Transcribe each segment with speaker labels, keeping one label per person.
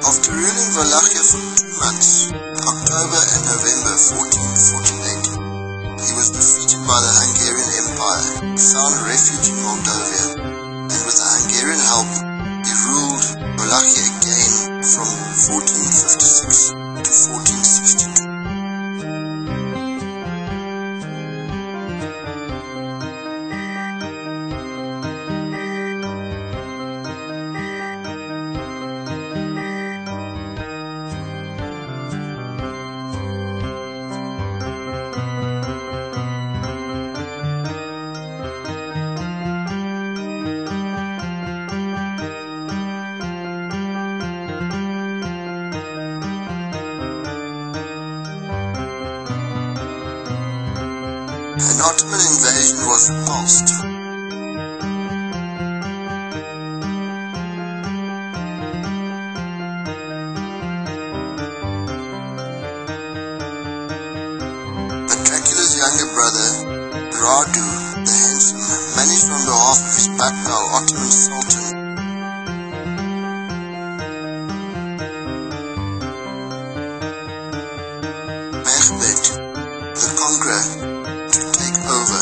Speaker 1: After ruling Walachia for 2 months, October and November 1448, he was defeated by the Hungarian Empire, found refuge in Moldavia, and with the Hungarian help, he ruled Walachia again from 1456 to 1462. An Ottoman invasion was repulsed. But Dracula's younger brother, Radu the Handsome, managed on behalf of his Batpal Ottoman Sultan Mehmed the Conqueror to take over.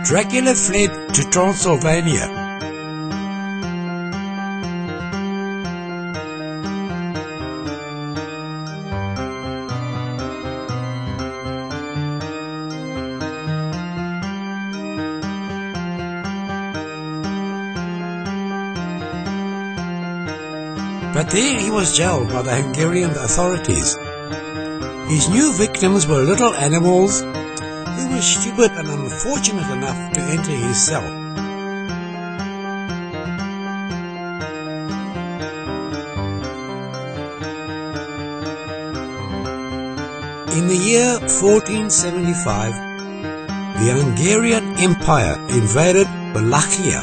Speaker 2: Dracula fled to Transylvania. But there he was jailed by the Hungarian authorities. His new victims were little animals who were stupid and unfortunate enough to enter his cell. In the year 1475, the Hungarian Empire invaded Walachia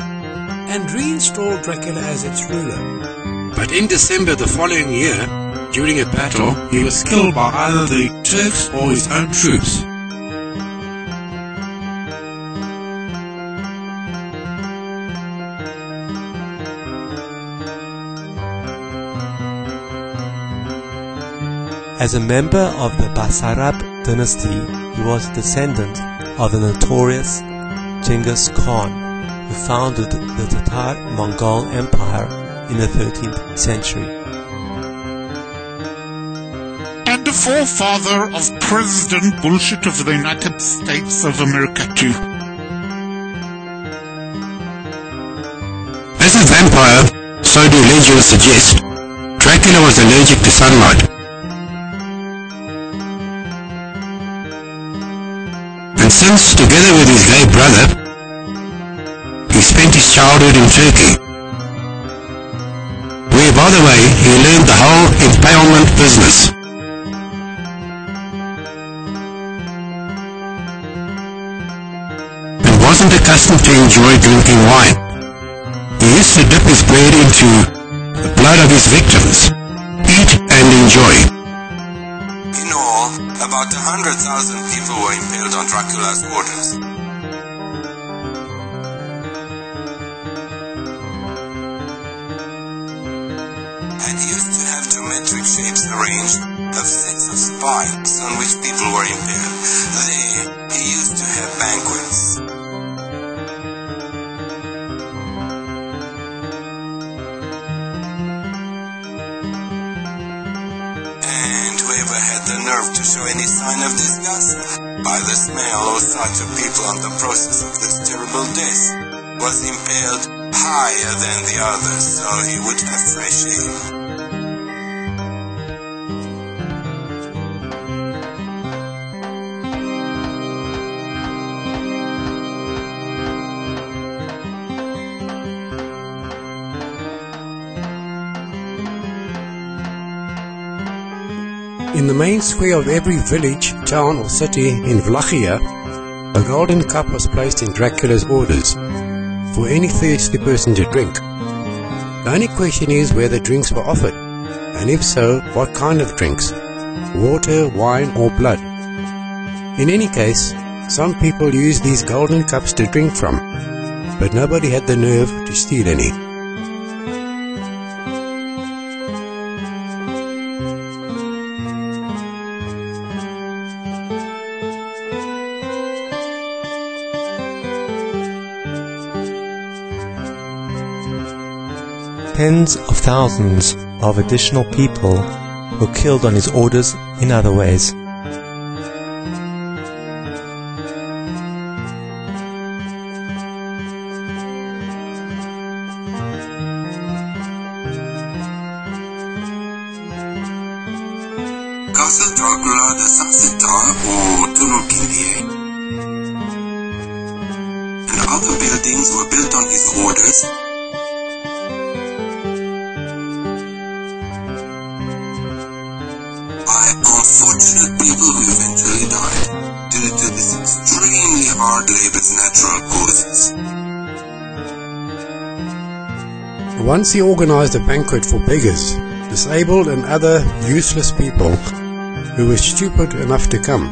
Speaker 2: and reinstalled Dracula as its ruler. But in December the following year, during a battle, he was killed by either the Turks or his own troops.
Speaker 3: As a member of the Basarab dynasty, he was a descendant of the notorious Genghis Khan, who founded the Tatar-Mongol Empire in the 13th century.
Speaker 4: And the forefather of President Bullshit of the United States of America too.
Speaker 5: As a vampire, so do legends suggest, Dracula was allergic to sunlight. And since, together with his gay brother, he spent his childhood in Turkey, where, by the way, he learned the whole impalement business. And wasn't accustomed to enjoy drinking wine. He used to dip his bread into the blood of his victims, eat and enjoy.
Speaker 1: In all, about 100,000 people were impaled on Dracula's orders. And he used to have geometric shapes arranged of sets of spikes on which people were impaled. There, he used to have banquets. And whoever had the nerve to show any sign of disgust, by the smell or sight of people on the process of this terrible death, was impaled higher than the others, so he would have fresh air.
Speaker 2: In the main square of every village, town or city in Walachia, a golden cup was placed in Dracula's orders for any thirsty person to drink. The only question is whether drinks were offered, and if so, what kind of drinks. water, wine or blood. In any case, some people used these golden cups to drink from, but nobody had the nerve to steal any.
Speaker 3: Tens of thousands of additional people were killed on his orders in other ways.
Speaker 1: Castle Dracula, the Sunset Tower or Tunnel Kindier, and other buildings were built on his orders. By unfortunate people who eventually died due to this extremely hard labor's natural causes.
Speaker 2: Once he organized a banquet for beggars, disabled and other useless people who were stupid enough to come.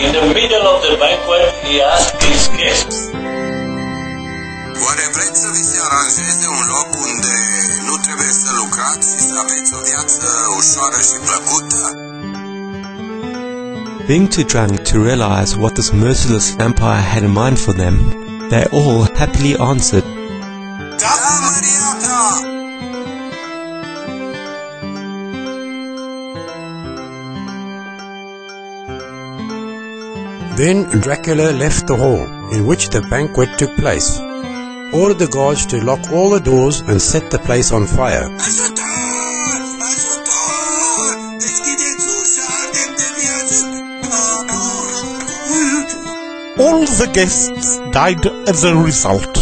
Speaker 6: In the middle of the banquet, he asked his guests,
Speaker 1: Oare vreți să vi se aranjeze un loc unde nu trebuie să lucrați și să aveți o viață ușoară și plăcută?
Speaker 3: Being too drunk to realize what this merciless empire had in mind for them, they all happily answered,
Speaker 1: Da, Mariata!
Speaker 2: Then Dracula left the hall in which the banquet took place, ordered the guards to lock all the doors and set the place on fire.
Speaker 1: Ajutor! Ajutor! Deschideți ușa, avem de viață!
Speaker 4: All the guests died as a result.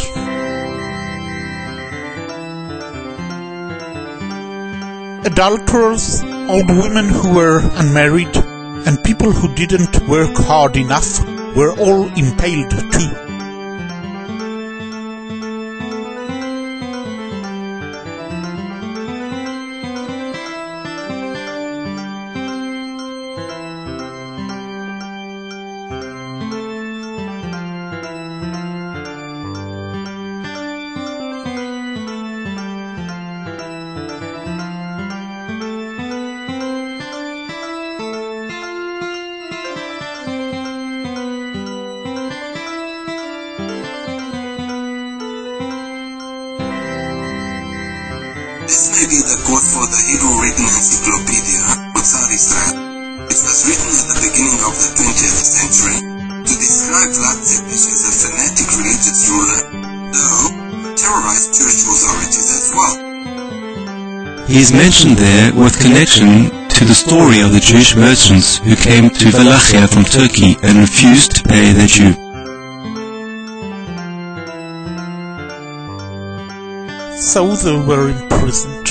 Speaker 4: Adulterers, old women who were unmarried, and people who didn't work hard enough were all impaled too.
Speaker 1: This may be the quote for the hero-written encyclopedia, Tsar Israel. It was written at the beginning of the 20th century to describe Vlad the Impaler as a fanatic religious ruler, though terrorized church authorities as well.
Speaker 5: He is mentioned there with connection to the story of the Jewish merchants who came to Walachia from Turkey and refused to pay their due.
Speaker 4: So they were imprisoned.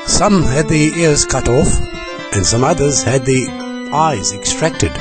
Speaker 2: Some had the ears cut off, and some others had the eyes extracted.